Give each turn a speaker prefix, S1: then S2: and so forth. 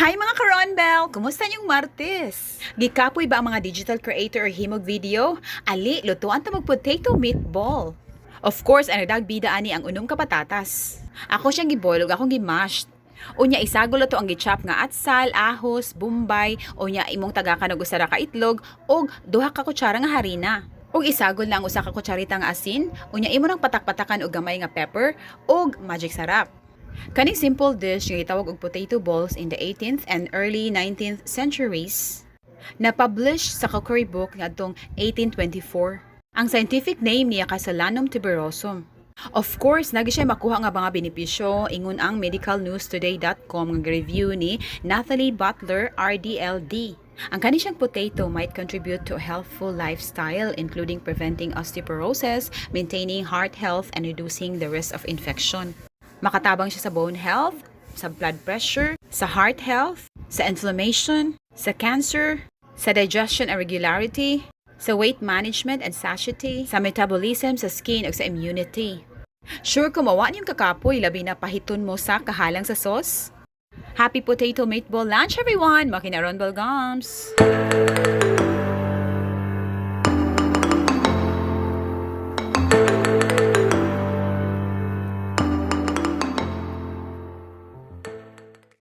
S1: Hi mga ka-Ronbel! Kumusta niyong Martes? Gikapoy ba ang mga digital creator or himog video? Ali, lutoan ta mag-potato meatball. Of course, ang nagbida ani ang unom ka patatas. Ako siyang gibolog, akong gimashed. Unya isagulo to ang gichop nga atsal, ahos, bumbay, unya imong tagaka og usa ra ka itlog og duha ka kutsara nga harina. Og isagol lang usa ka kutsarita nga asin, unya imo nang patak-patakan og gamay nga pepper og magic sarap. Kaning simple dish nga gitawag og potato balls in the 18th and early 19th centuries, na-publish sa cookery book ngadtong 1824. Ang scientific name niya Castellanum tuberosum. Of course, nagi siya makuha nga mga benepisyo ingon ang medicalnewstoday.com nga review ni Natalie Butler, RDLD. Ang kaniyang potato might contribute to a healthful lifestyle including preventing osteoporosis, maintaining heart health, and reducing the risk of infection. Makatabang siya sa bone health, sa blood pressure, sa heart health, sa inflammation, sa cancer, sa digestion irregularity, sa weight management and satiety, sa metabolism, sa skin, o sa immunity. Sure kumawa niyong kakapoy, labi na pahiton mo sa kahalang sa sauce? Happy potato meatball lunch everyone! Mga ka-Ronbel gums!